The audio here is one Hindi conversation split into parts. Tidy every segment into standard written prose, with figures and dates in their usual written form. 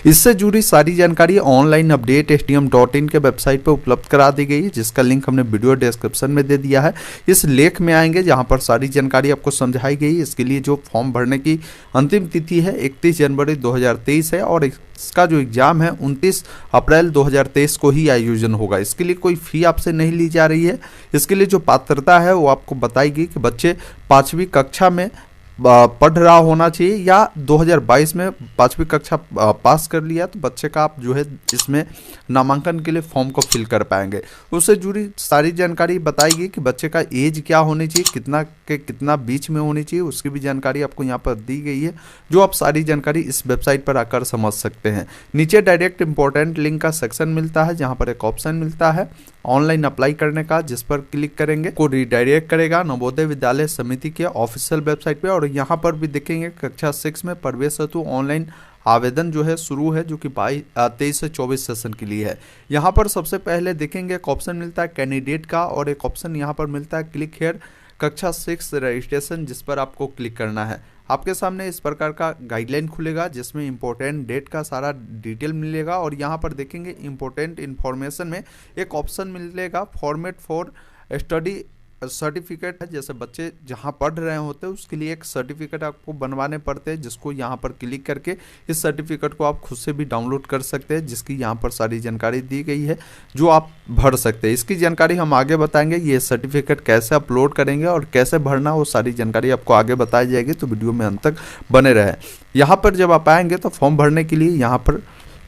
इससे जुड़ी सारी जानकारी ऑनलाइन अपडेट STM.in के वेबसाइट पर उपलब्ध करा दी गई है, जिसका लिंक हमने वीडियो डिस्क्रिप्शन में दे दिया है। इस लेख में आएंगे जहां पर सारी जानकारी आपको समझाई गई। इसके लिए जो फॉर्म भरने की अंतिम तिथि है 31 जनवरी 2023 है और इसका जो एग्ज़ाम है 29 अप्रैल 2023 को ही आयोजन होगा। इसके लिए कोई फ़ी आपसे नहीं ली जा रही है। इसके लिए जो पात्रता है वो आपको बताएगी कि बच्चे 5वीं कक्षा में पढ़ रहा होना चाहिए या 2022 में 5वीं कक्षा पास कर लिया तो बच्चे का आप जो है इसमें नामांकन के लिए फॉर्म को फिल कर पाएंगे। उससे जुड़ी सारी जानकारी बताएगी कि बच्चे का एज क्या होनी चाहिए, कितना बीच में होनी चाहिए, उसकी भी जानकारी आपको यहाँ पर दी गई है, जो आप सारी जानकारी इस वेबसाइट पर आकर समझ सकते हैं। नीचे डायरेक्ट इंपॉर्टेंट लिंक का सेक्शन मिलता है जहाँ पर एक ऑप्शन मिलता है ऑनलाइन अप्लाई करने का, जिस पर क्लिक करेंगे को रिडायरेक्ट करेगा नवोदय विद्यालय समिति के ऑफिशियल वेबसाइट पे। और यहाँ पर भी देखेंगे कक्षा 6 में प्रवेश हेतु ऑनलाइन आवेदन जो है शुरू है, जो कि 23 से 24 सेशन के लिए है। यहाँ पर सबसे पहले देखेंगे एक ऑप्शन मिलता है कैंडिडेट का और एक ऑप्शन यहाँ पर मिलता है क्लिक हेयर कक्षा 6 रजिस्ट्रेशन, जिस पर आपको क्लिक करना है। आपके सामने इस प्रकार का गाइडलाइन खुलेगा जिसमें इंपॉर्टेंट डेट का सारा डिटेल मिलेगा और यहाँ पर देखेंगे इंपॉर्टेंट इन्फॉर्मेशन में एक ऑप्शन मिलेगा फॉर्मेट फॉर स्टडी सर्टिफिकेट है। जैसे बच्चे जहाँ पढ़ रहे होते हैं उसके लिए एक सर्टिफिकेट आपको बनवाने पड़ते हैं, जिसको यहाँ पर क्लिक करके इस सर्टिफिकेट को आप खुद से भी डाउनलोड कर सकते हैं, जिसकी यहाँ पर सारी जानकारी दी गई है जो आप भर सकते हैं। इसकी जानकारी हम आगे बताएंगे, ये सर्टिफिकेट कैसे अपलोड करेंगे और कैसे भरना वो सारी जानकारी आपको आगे बताई जाएगी, तो वीडियो में अंत तक बने रहे। यहाँ पर जब आप आएंगे तो फॉर्म भरने के लिए यहाँ पर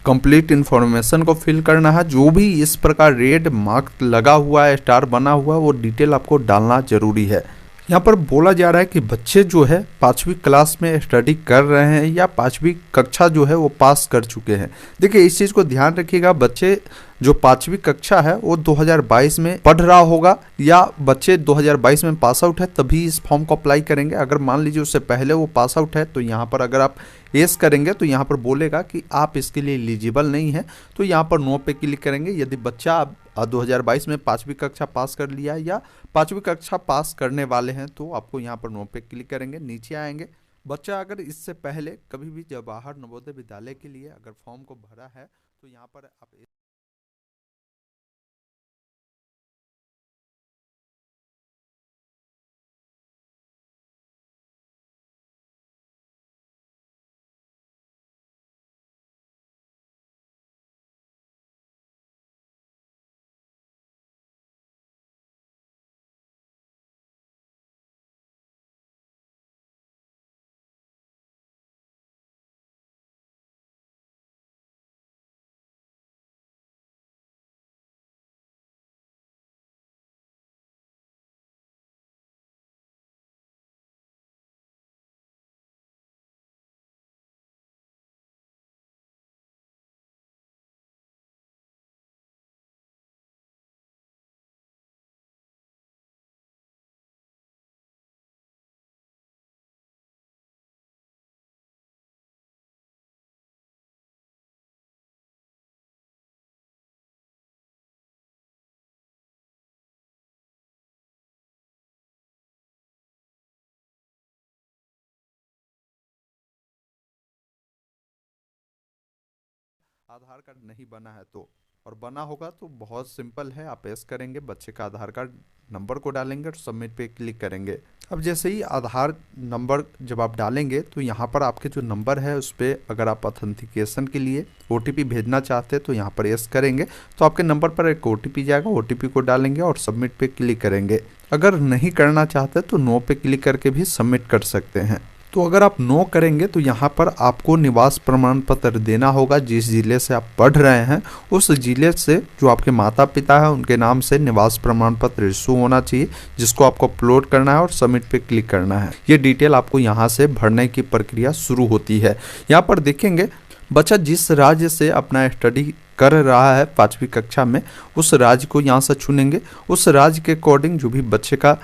कंप्लीट इन्फॉर्मेशन को फिल करना है। जो भी इस प्रकार रेड मार्क लगा हुआ है, स्टार बना हुआ है, वो डिटेल आपको डालना जरूरी है। यहाँ पर बोला जा रहा है कि बच्चे जो है 5वीं क्लास में स्टडी कर रहे हैं या 5वीं कक्षा जो है वो पास कर चुके हैं। देखिए इस चीज़ को ध्यान रखिएगा, बच्चे जो 5वीं कक्षा है वो 2022 में पढ़ रहा होगा या बच्चे 2022 में पास आउट है तभी इस फॉर्म को अप्लाई करेंगे। अगर मान लीजिए उससे पहले वो पास आउट है तो यहाँ पर अगर आप एस करेंगे तो यहाँ पर बोलेगा कि आप इसके लिए एलिजिबल नहीं है, तो यहाँ पर नो पे क्लिक करेंगे। यदि बच्चा 2022 में 5वीं कक्षा पास कर लिया या 5वीं कक्षा पास करने वाले हैं तो आपको यहाँ पर नो पे क्लिक करेंगे। नीचे आएंगे, बच्चा अगर इससे पहले कभी भी जवाहर नवोदय विद्यालय के लिए अगर फॉर्म को भरा है तो यहाँ पर आप आधार कार्ड नहीं बना है तो, और बना होगा तो बहुत सिंपल है, आप एस करेंगे, बच्चे का आधार कार्ड नंबर को डालेंगे और सबमिट पे क्लिक करेंगे। अब जैसे ही आधार नंबर जब आप डालेंगे तो यहाँ पर आपके जो नंबर है उस पर अगर आप ऑथेंटिकेशन के लिए OTP भेजना चाहते हैं तो यहाँ पर एस करेंगे तो आपके नंबर पर एक OTP जाएगा, OTP को डालेंगे और सबमिट पे क्लिक करेंगे। अगर नहीं करना चाहते तो नो पे क्लिक करके भी सबमिट कर सकते हैं। तो अगर आप नो करेंगे तो यहाँ पर आपको निवास प्रमाण पत्र देना होगा। जिस जिले से आप पढ़ रहे हैं उस जिले से जो आपके माता पिता है उनके नाम से निवास प्रमाण पत्र इशू होना चाहिए, जिसको आपको अपलोड करना है और सबमिट पे क्लिक करना है। ये डिटेल आपको यहाँ से भरने की प्रक्रिया शुरू होती है। यहाँ पर देखेंगे बच्चा जिस राज्य से अपना स्टडी कर रहा है 5वीं कक्षा में उस राज्य को यहाँ से चुनेंगे। उस राज्य के अकॉर्डिंग जो भी बच्चे का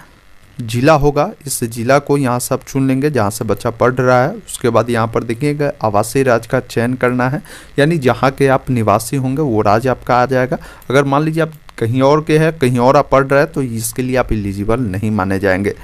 जिला होगा इस जिला को यहाँ से आप चुन लेंगे जहाँ से बच्चा पढ़ रहा है। उसके बाद यहाँ पर देखिएगा आवासीय राज्य का चयन करना है, यानी जहाँ के आप निवासी होंगे वो राज्य आपका आ जाएगा। अगर मान लीजिए आप कहीं और के हैं, कहीं और आप पढ़ रहे हैं तो इसके लिए आप एलिजिबल नहीं माने जाएंगे।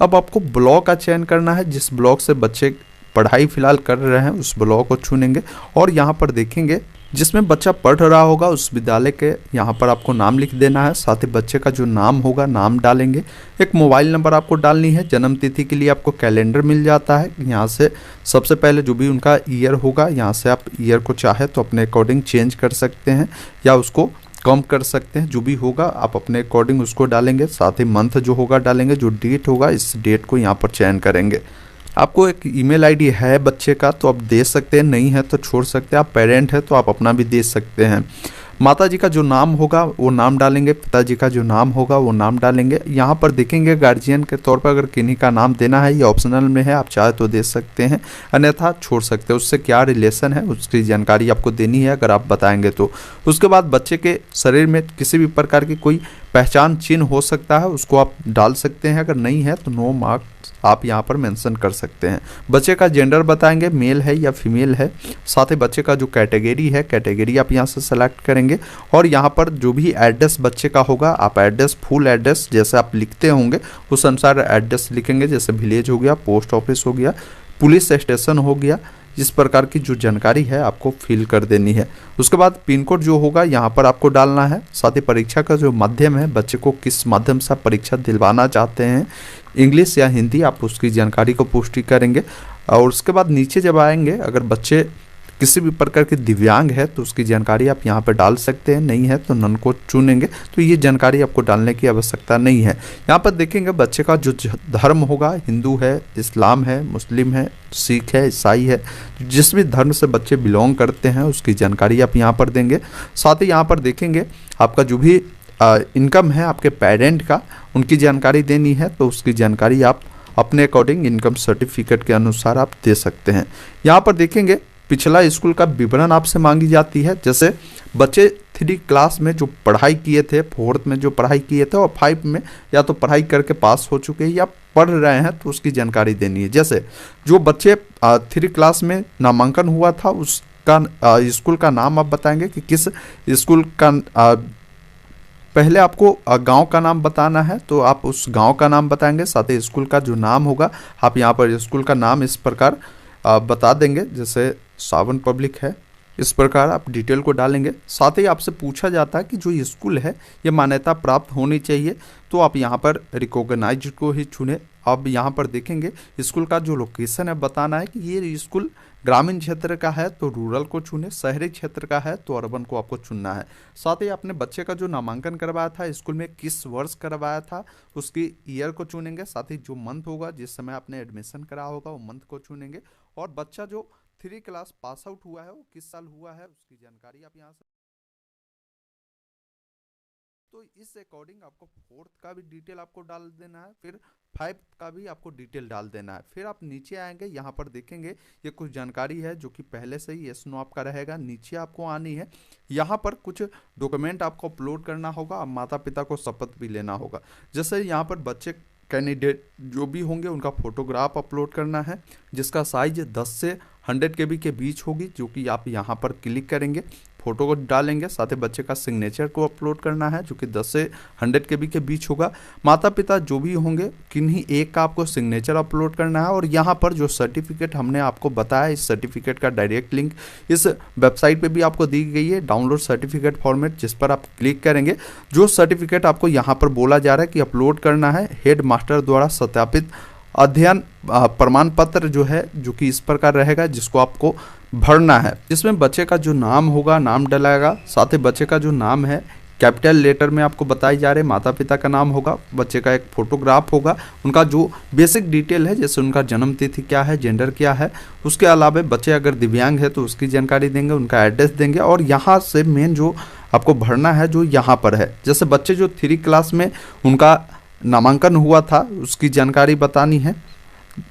अब आपको ब्लॉक का चयन करना है, जिस ब्लॉक से बच्चे पढ़ाई फिलहाल कर रहे हैं उस ब्लॉक को चुनेंगे और यहाँ पर देखेंगे जिसमें बच्चा पढ़ रहा होगा उस विद्यालय के यहाँ पर आपको नाम लिख देना है। साथ ही बच्चे का जो नाम होगा नाम डालेंगे। एक मोबाइल नंबर आपको डालनी है। जन्म तिथि के लिए आपको कैलेंडर मिल जाता है। यहाँ से सबसे पहले जो भी उनका ईयर होगा यहाँ से आप ईयर को चाहे तो अपने अकॉर्डिंग चेंज कर सकते हैं या उसको कम कर सकते हैं। जो भी होगा आप अपने अकॉर्डिंग उसको डालेंगे। साथ ही मंथ जो होगा डालेंगे। जो डेट होगा इस डेट को यहाँ पर चयन करेंगे। आपको एक ईमेल आईडी है बच्चे का तो आप दे सकते हैं, नहीं है तो छोड़ सकते हैं। आप पेरेंट है तो आप अपना भी दे सकते हैं। माता जी का जो नाम होगा वो नाम डालेंगे। पिताजी का जो नाम होगा वो नाम डालेंगे। यहाँ पर देखेंगे गार्जियन के तौर पर अगर किन्हीं का नाम देना है ये ऑप्शनल में है, आप चाहे तो दे सकते हैं अन्यथा छोड़ सकते हैं। उससे क्या रिलेशन है उसकी जानकारी आपको देनी है अगर आप बताएंगे तो। उसके बाद बच्चे के शरीर में किसी भी प्रकार की कोई पहचान चिन्ह हो सकता है उसको आप डाल सकते हैं। अगर नहीं है तो नो मार्क्स आप यहाँ पर मेंशन कर सकते हैं। बच्चे का जेंडर बताएंगे मेल है या फीमेल है। साथ ही बच्चे का जो कैटेगरी है कैटेगरी आप यहाँ से सेलेक्ट करेंगे और यहाँ पर जो भी एड्रेस बच्चे का होगा आप एड्रेस फुल एड्रेस जैसे आप लिखते होंगे उस अनुसार एड्रेस लिखेंगे। जैसे विलेज हो गया, पोस्ट ऑफिस हो गया, पुलिस स्टेशन हो गया, इस प्रकार की जो जानकारी है आपको फिल कर देनी है। उसके बाद पिन कोड जो होगा यहाँ पर आपको डालना है। साथ ही परीक्षा का जो माध्यम है बच्चे को किस माध्यम से आप परीक्षा दिलवाना चाहते हैं, इंग्लिश या हिंदी, आप उसकी जानकारी को पुष्टि करेंगे। और उसके बाद नीचे जब आएंगे अगर बच्चे किसी भी प्रकार के दिव्यांग है तो उसकी जानकारी आप यहाँ पर डाल सकते हैं, नहीं है तो नन को चुनेंगे। तो ये जानकारी आपको डालने की आवश्यकता नहीं है। यहाँ पर देखेंगे बच्चे का जो धर्म होगा हिंदू है, इस्लाम है, मुस्लिम है, सिख है, ईसाई है, जिस भी धर्म से बच्चे बिलोंग करते हैं उसकी जानकारी आप यहाँ पर देंगे। साथ ही यहाँ पर देखेंगे आपका जो भी इनकम है आपके पेरेंट का उनकी जानकारी देनी है तो उसकी जानकारी आप अपने अकॉर्डिंग इनकम सर्टिफिकेट के अनुसार आप दे सकते हैं। यहाँ पर देखेंगे पिछला स्कूल का विवरण आपसे मांगी जाती है। जैसे बच्चे 3 क्लास में जो पढ़ाई किए थे, 4th में जो पढ़ाई किए थे और 5 में या तो पढ़ाई करके पास हो चुके हैं या पढ़ रहे हैं तो उसकी जानकारी देनी है। जैसे जो बच्चे 3 क्लास में नामांकन हुआ था उसका स्कूल का नाम आप बताएंगे कि किस स्कूल का पहले आपको गांव का नाम बताना है तो आप उस गांव का नाम बताएंगे। साथ ही स्कूल का जो नाम होगा आप यहाँ पर स्कूल का नाम इस प्रकार बता देंगे। जैसे सावन पब्लिक है, इस प्रकार आप डिटेल को डालेंगे। साथ ही आपसे पूछा जाता है कि जो स्कूल है ये मान्यता प्राप्त होनी चाहिए तो आप यहाँ पर रिकॉग्नाइज्ड को ही चुने। अब यहाँ पर देखेंगे स्कूल का जो लोकेशन है बताना है कि ये स्कूल ग्रामीण क्षेत्र का है तो रूरल को चुने, शहरी क्षेत्र का है तो अर्बन को आपको चुनना है। साथ ही अपने बच्चे का जो नामांकन करवाया था स्कूल में किस वर्ष करवाया था उसकी ईयर को चुनेंगे। साथ ही जो मंथ होगा जिस समय आपने एडमिशन करा होगा वो मंथ को चुनेंगे और बच्चा जो 3 क्लास पास आउट हुआ है वो किस साल हुआ है उसकी जानकारी आप यहाँ से। तो इस अकॉर्डिंग आपको 4th का भी डिटेल आपको डाल देना है, फिर 5th का भी आपको डिटेल डाल देना है। फिर आप नीचे आएंगे, यहाँ पर देखेंगे ये कुछ जानकारी है जो कि पहले से ही यस नो आपका रहेगा। नीचे आपको आनी है, यहाँ पर कुछ डॉक्यूमेंट आपको अपलोड करना होगा। अब माता पिता को शपथ भी लेना होगा। जैसे यहाँ पर बच्चे कैंडिडेट जो भी होंगे उनका फोटोग्राफ अपलोड करना है जिसका साइज 10 से 100 KB के बीच होगी, जो कि आप यहाँ पर क्लिक करेंगे, फोटो को डालेंगे। साथ ही बच्चे का सिग्नेचर को अपलोड करना है जो कि 10 से 100 KB के बीच होगा। माता पिता जो भी होंगे किन्हीं एक का आपको सिग्नेचर अपलोड करना है। और यहाँ पर जो सर्टिफिकेट हमने आपको बताया इस सर्टिफिकेट का डायरेक्ट लिंक इस वेबसाइट पे भी आपको दी गई है, डाउनलोड सर्टिफिकेट फॉर्मेट, जिस पर आप क्लिक करेंगे। जो सर्टिफिकेट आपको यहाँ पर बोला जा रहा है कि अपलोड करना है, हेड मास्टर द्वारा सत्यापित अध्ययन प्रमाण पत्र जो है जो कि इस प्रकार रहेगा जिसको आपको भरना है, जिसमें बच्चे का जो नाम होगा नाम डलाएगा। साथ ही बच्चे का जो नाम है कैपिटल लेटर में आपको बताई जा रहे, माता पिता का नाम होगा, बच्चे का एक फोटोग्राफ होगा, उनका जो बेसिक डिटेल है जैसे उनका जन्म तिथि क्या है, जेंडर क्या है। उसके अलावा बच्चे अगर दिव्यांग है तो उसकी जानकारी देंगे, उनका एड्रेस देंगे। और यहाँ से मेन जो आपको भरना है जो यहाँ पर है, जैसे बच्चे जो 3 क्लास में उनका नामांकन हुआ था उसकी जानकारी बतानी है।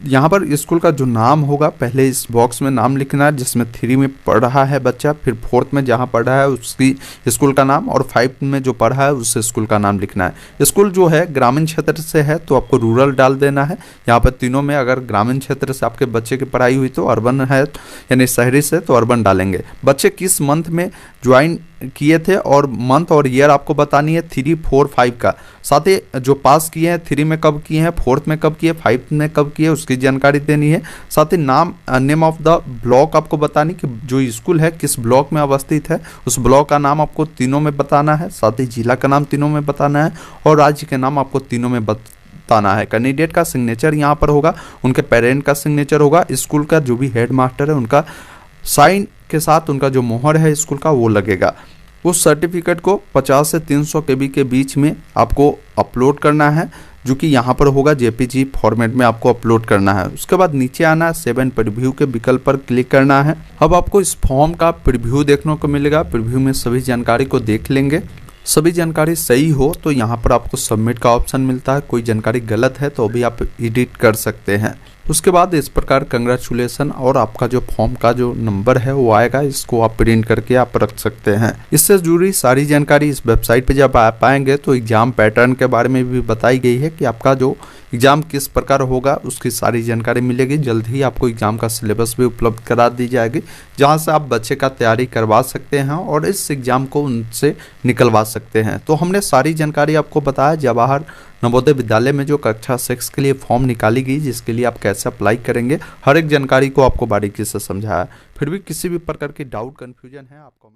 यहाँ पर स्कूल का जो नाम होगा पहले इस बॉक्स में नाम लिखना है जिसमें 3 में पढ़ रहा है बच्चा, फिर 4th में जहाँ पढ़ रहा है उसकी स्कूल का नाम, और 5th में जो पढ़ा है उस स्कूल का नाम लिखना है। स्कूल जो है ग्रामीण क्षेत्र से है तो आपको रूरल डाल देना है। यहाँ पर तीनों में अगर ग्रामीण क्षेत्र से आपके बच्चे की पढ़ाई हुई तो अर्बन है, यानी शहरी से तो अर्बन डालेंगे। बच्चे किस मंथ में ज्वाइन किए थे और मंथ और ईयर आपको बतानी है 3, 4, 5 का। साथ ही जो पास किए हैं 3 में कब किए हैं, 4th में कब किए, 5th में कब किए उसकी जानकारी देनी है। साथ ही नेम ऑफ द ब्लॉक आपको बतानी कि जो स्कूल है किस ब्लॉक में अवस्थित है, उस ब्लॉक का नाम आपको तीनों में बताना है। साथ ही जिला का नाम तीनों में बताना है और राज्य के नाम आपको तीनों में बताना है। कैंडिडेट का सिग्नेचर यहाँ पर होगा, उनके पेरेंट का सिग्नेचर होगा, स्कूल का जो भी हेड मास्टर है उनका साइन के साथ उनका जो मोहर है स्कूल का वो लगेगा। उस सर्टिफिकेट को 50 से 300 KB के बीच में आपको अपलोड करना है, जो कि यहाँ पर होगा JPG फॉर्मेट में आपको अपलोड करना है। उसके बाद नीचे आना है 7 प्रीव्यू के विकल्प पर क्लिक करना है। अब आपको इस फॉर्म का प्रीव्यू देखने को मिलेगा। प्रीव्यू में सभी जानकारी को देख लेंगे। सभी जानकारी सही हो तो यहाँ पर आपको सबमिट का ऑप्शन मिलता है। कोई जानकारी गलत है तो भी आप एडिट कर सकते हैं। उसके बाद इस प्रकार कंग्रेचुलेसन और आपका जो फॉर्म का जो नंबर है वो आएगा, इसको आप प्रिंट करके आप रख सकते हैं। इससे जुड़ी सारी जानकारी इस वेबसाइट पे जब आप आएंगे तो एग्जाम पैटर्न के बारे में भी बताई गई है कि आपका जो एग्जाम किस प्रकार होगा उसकी सारी जानकारी मिलेगी। जल्द ही आपको एग्जाम का सिलेबस भी उपलब्ध करा दी जाएगी, जहां से आप बच्चे का तैयारी करवा सकते हैं और इस एग्जाम को उनसे निकलवा सकते हैं। तो हमने सारी जानकारी आपको बताया। जवाहर नवोदय विद्यालय में जो कक्षा 6 के लिए फॉर्म निकाली गई, जिसके लिए आप कैसे अप्लाई करेंगे, हर एक जानकारी को आपको बारीकी से समझाया। फिर भी किसी भी प्रकार की डाउट कन्फ्यूजन है आप कमेंट